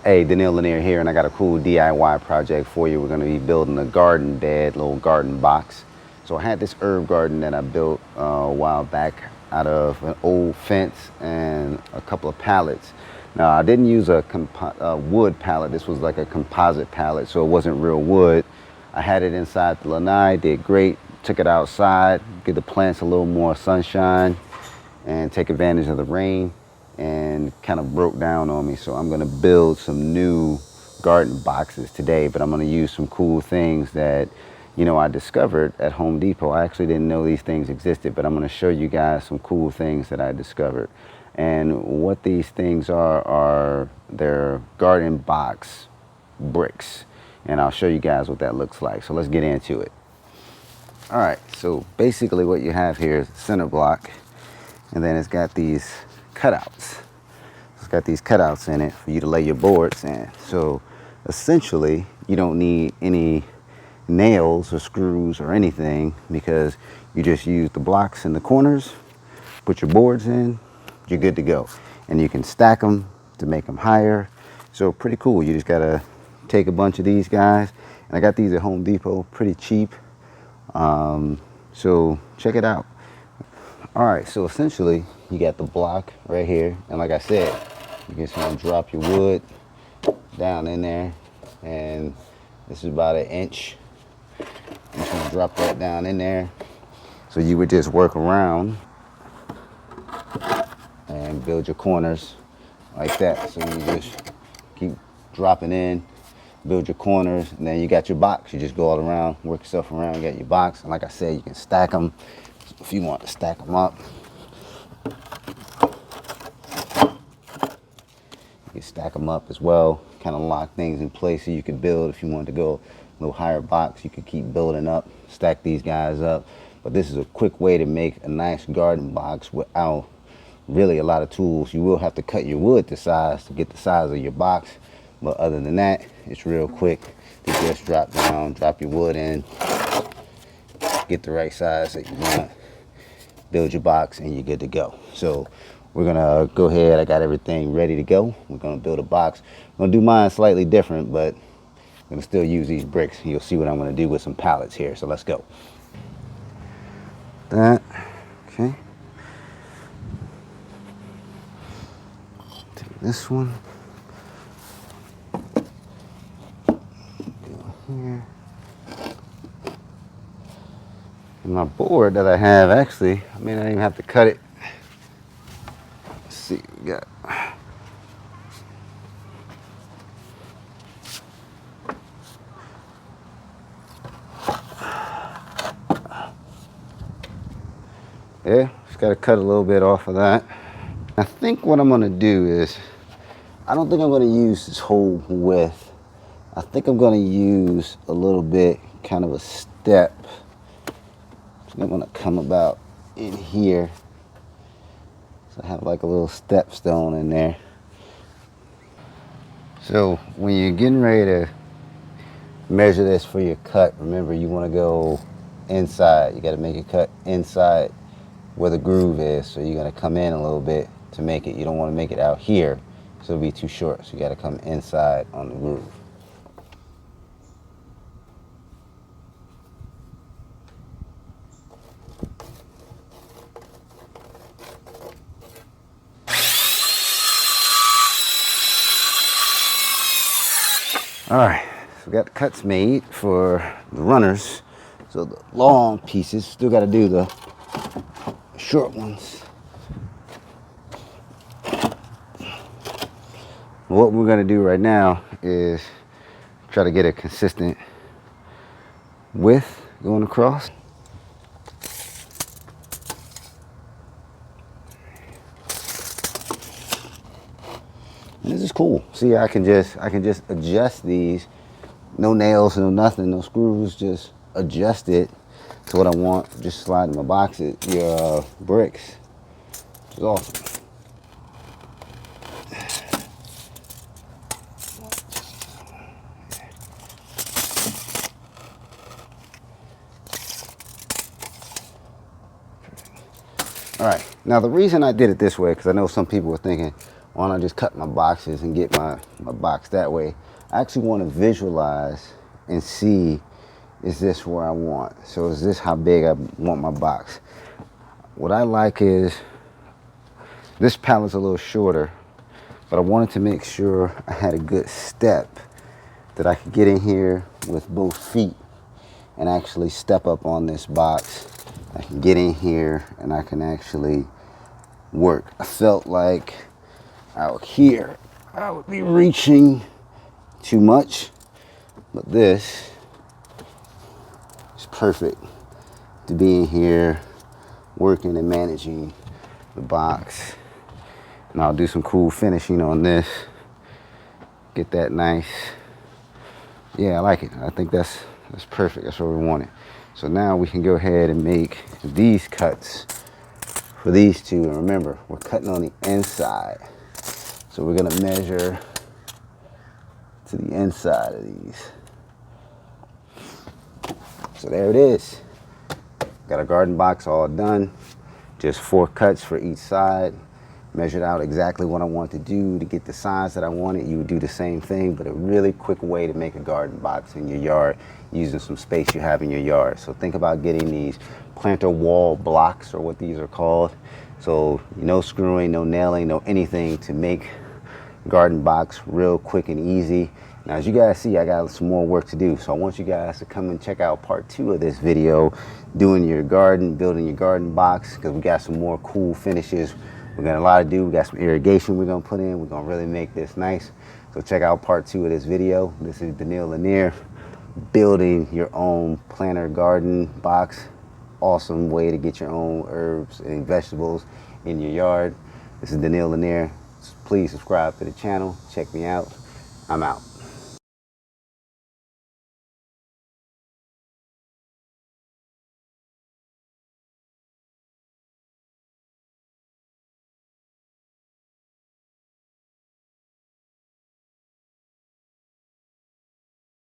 Hey, Daniil Lanier here, and I got a cool DIY project for you. We're going to be building a garden bed, little garden box. So I had this herb garden that I built a while back out of an old fence and a couple of pallets. Now, I didn't use a wood pallet. This was like a composite pallet, so it wasn't real wood. I had it inside the lanai, did great. Took it outside, give the plants a little more sunshine and take advantage of the rain, and kind of broke down on me. So I'm gonna build some new garden boxes today, but I'm gonna use some cool things that, I discovered at Home Depot. I actually didn't know these things existed, but I'm gonna show you guys some cool things that I discovered. And what these things are they're garden box bricks. And I'll show you guys what that looks like. So let's get into it. All right, so basically what you have here is a center block, and then it's got these cutouts. It's got these cutouts in it for you to lay your boards in. So essentially, you don't need any nails or screws or anything, because you just use the blocks in the corners, put your boards in, you're good to go. And you can stack them to make them higher. So pretty cool. You just gotta take a bunch of these guys. And I got these at Home Depot, pretty cheap. So check it out. All right, so essentially you got the block right here, and like I said, you just want to drop your wood down in there, and this is about an inch. You just want to drop that down in there. So you would just work around and build your corners like that. So you just keep dropping in, build your corners, and then you got your box. You just go all around, work yourself around, you got your box. And like I said, you can stack them if you want to stack them up. You can stack them up as well, kind of lock things in place so you can build. If you want to go a little higher box, you can keep building up, stack these guys up. But this is a quick way to make a nice garden box without really a lot of tools. You will have to cut your wood to size to get the size of your box, but other than that, it's real quick to just drop down, drop your wood in, get the right size that you want, build your box, and you're good to go. So we're gonna go ahead. I got everything ready to go. We're gonna build a box. I'm gonna do mine slightly different, but I'm gonna still use these bricks. You'll see what I'm gonna do with some pallets here. So let's go. That, okay. Take this one. Go here. And my board that I have, actually, I may not even have to cut it. Let's see, we got. Yeah, just got to cut a little bit off of that. I think what I'm going to do is, I don't think I'm going to use this whole width. I think I'm going to use a little bit, kind of a step. So I'm going to come about in here. So I have like a little step stone in there. So when you're getting ready to measure this for your cut, remember you want to go inside. You got to make it cut inside where the groove is. So you're going to come in a little bit to make it. You don't want to make it out here, so it'll be too short. So you got to come inside on the groove. All right, so we got the cuts made for the runners. So the long pieces, still got to do the short ones. What we're going to do right now is try to get a consistent width going across. And this is cool. See, I can just adjust these. No nails, no nothing, no screws. Just adjust it to what I want. Just slide in my boxes, your bricks. Which is awesome. All right, now the reason I did it this way, because I know some people were thinking, why don't I just cut my boxes and get my box that way? I actually want to visualize and see, is this where I want? So is this how big I want my box? What I like is, this pallet's a little shorter, but I wanted to make sure I had a good step that I could get in here with both feet and actually step up on this box. I can get in here and I can actually work. I felt like out here I would be reaching too much, but this is perfect to be in here working and managing the box. And I'll do some cool finishing on this, get that nice. Yeah, I like it. I think that's perfect. That's what we wanted. So now we can go ahead and make these cuts for these two. And remember, we're cutting on the inside. So we're gonna measure to the inside of these. So there it is. Got a garden box all done. Just 4 cuts for each side. Measured out exactly what I want to do to get the size that I wanted. You would do the same thing, but a really quick way to make a garden box in your yard using some space you have in your yard. So think about getting these planter wall blocks, or what these are called. So no screwing, no nailing, no anything, to make garden box real quick and easy. Now, as you guys see, I got some more work to do. So I want you guys to come and check out part 2 of this video, doing your garden, building your garden box, because we got some more cool finishes. We got a lot to do. We got some irrigation we're gonna put in. We're gonna really make this nice. So check out part 2 of this video. This is Daniil Lanier, building your own planter garden box. Awesome way to get your own herbs and vegetables in your yard. This is Daniil Lanier. Please subscribe to the channel. Check me out. I'm out.